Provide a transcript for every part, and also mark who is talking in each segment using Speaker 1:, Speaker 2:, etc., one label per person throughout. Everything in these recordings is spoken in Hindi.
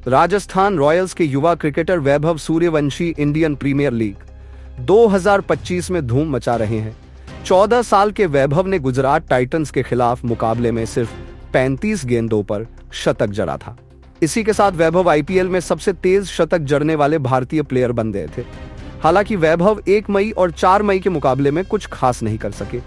Speaker 1: राजस्थान रॉयल्स के युवा cricketer Vaibhav Suryavanshi Indian premiere league 2025 में धूम मचा रहे हैं। 14 साल के वैभव ने गुजरात टाइटंस के खिलाफ मुकाबले में सिर्फ 35 गेंदों पर शतक जड़ा था। इसी के साथ वैभव आईपीएल में सबसे तेज शतक जड़ने वाले भारतीय प्लेयर बन गए थे। हालांकि वैभव 1 मई और 4 मई के मुकाबले में कुछ खास नहीं कर सके।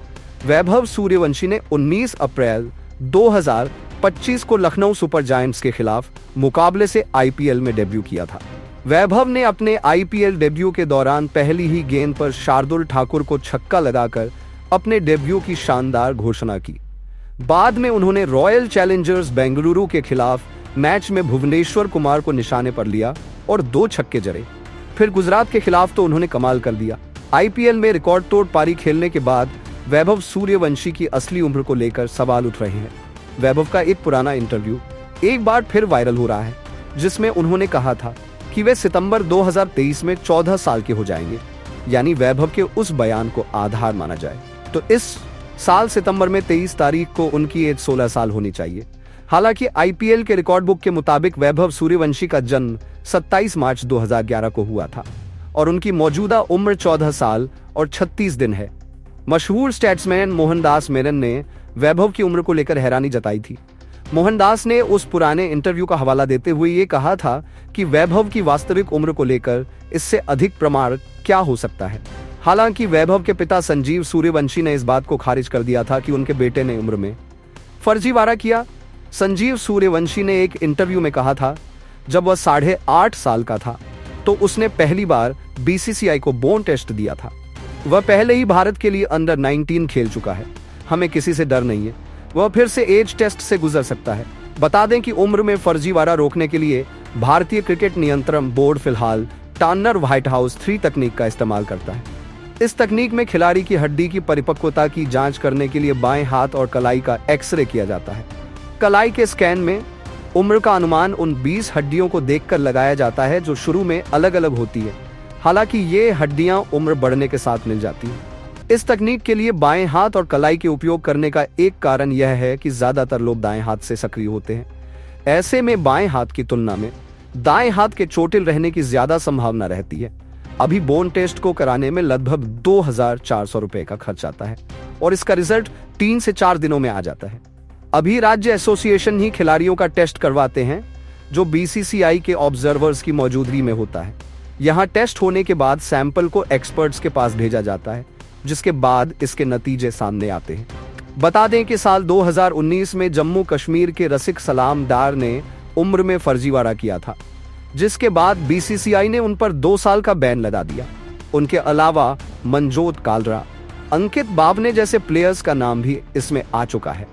Speaker 1: वैभव सूर्यवंशी ने 19 अप्रैल 2025 को लखनऊ सुपर जायंट्स के खिलाफ मुकाबले से आईपीएल में डेब्यू किया था। वैभव ने अपने आईपीएल डेब्यू के दौरान पहली ही गेंद पर शार्दुल ठाकुर को छक्का लगाकर अपने डेब्यू की शानदार घोषणा की। बाद में उन्होंने रॉयल चैलेंजर्स बेंगलुरु के खिलाफ मैच में भुवनेश्वर कुमार को निशाने पर लिया और 2 छक्के जड़े। फिर गुजरात के खिलाफ तो उन्होंने कमाल कर दिया। आईपीएल में रिकॉर्ड तोड़ पारी खेलने के बाद वैभव सूर्यवंशी की असली उम्र को लेकर सवाल उठ रहे हैं। वैभव का एक पुराना इंटरव्यू एक बार फिर वायरल हो रहा है, जिसमें उन्होंने कहा था कि वे सितंबर 2023 में 14 साल के हो जाएंगे, यानी वैभव के उस बयान को आधार माना जाए तो इस साल सितंबर में 23 तारीख को उनकी एज 16 साल होनी चाहिए। हालांकि आईपीएल के रिकॉर्ड बुक के मुताबिक वैभव सूर्यवंशी का जन्म 27 मार्च 2011 को हुआ था और उनकी मौजूदा उम्र 14 साल और 36 दिन है। मशहूर स्टैट्समैन मोहनदास मेनन ने वैभव की उम्र को लेकर हैरानी जताई थी। मोहनदास ने उस पुराने इंटरव्यू का हवाला देते हुए ये कहा था कि वैभव की वास्तविक उम्र को लेकर इससे अधिक प्रमाण क्या हो सकता है। हालांकि वैभव के पिता संजीव सूर्यवंशी ने इस बात को खारिज कर दिया था कि उनके बेटे ने उम्र में फर्जीवाड़ा किया। संजीव सूर्यवंशी ने एक इंटरव्यू में कहा था जब वह 8.5 साल का था तो उसने पहली बार बीसीसीआई को बोन टेस्ट दिया था। वह पहले ही भारत के लिए अंडर 19 खेल चुका है। हमें किसी से डर नहीं है, वह फिर से एज टेस्ट से गुजर सकता है। बता दें कि उम्र में फर्जीवाड़ा रोकने के लिए भारतीय क्रिकेट नियंत्रण बोर्ड फिलहाल टर्नर व्हाइट हाउस 3 तकनीक का इस्तेमाल करता है। इस तकनीक में खिलाड़ी की हड्डी की परिपक्वता की जांच करने के लिए बाएं हाथ और कलाई का एक्सरे किया जाता है। कलाई के स्कैन में उम्र का अनुमान उन 20 हड्डियों को देखकर लगाया जाता है जो शुरू में अलग अलग होती है। हालांकि ये हड्डियां उम्र बढ़ने के साथ मिल जाती हैं। इस तकनीक के लिए बाएं हाथ और कलाई के उपयोग करने का एक कारण यह है कि ज्यादातर लोग दाएं हाथ से सक्रिय होते हैं। ऐसे में बाएं हाथ की तुलना में दाएं हाथ के चोटिल रहने की ज्यादा संभावना रहती है। अभी बोन टेस्ट को कराने में लगभग 2400 रुपए का खर्च आता है और इसका रिजल्ट 3 से 4 दिनों में आ जाता है। अभी राज्य एसोसिएशन ही खिलाड़ियों का टेस्ट करवाते हैं, जो बीसीसीआई के ऑब्जर्वर्स की मौजूदगी में होता है। यहाँ टेस्ट होने के बाद सैंपल को एक्सपर्ट्स के पास भेजा जाता है, जिसके बाद इसके नतीजे सामने आते हैं। बता दें कि साल 2019 में जम्मू कश्मीर के रसिक सलाम डार ने उम्र में फर्जीवाड़ा किया था, जिसके बाद बीसीसीआई ने उन पर 2 साल का बैन लगा दिया। उनके अलावा मनजोत कालरा, अंकित बावने जैसे प्लेयर्स का नाम भी इसमें आ चुका है।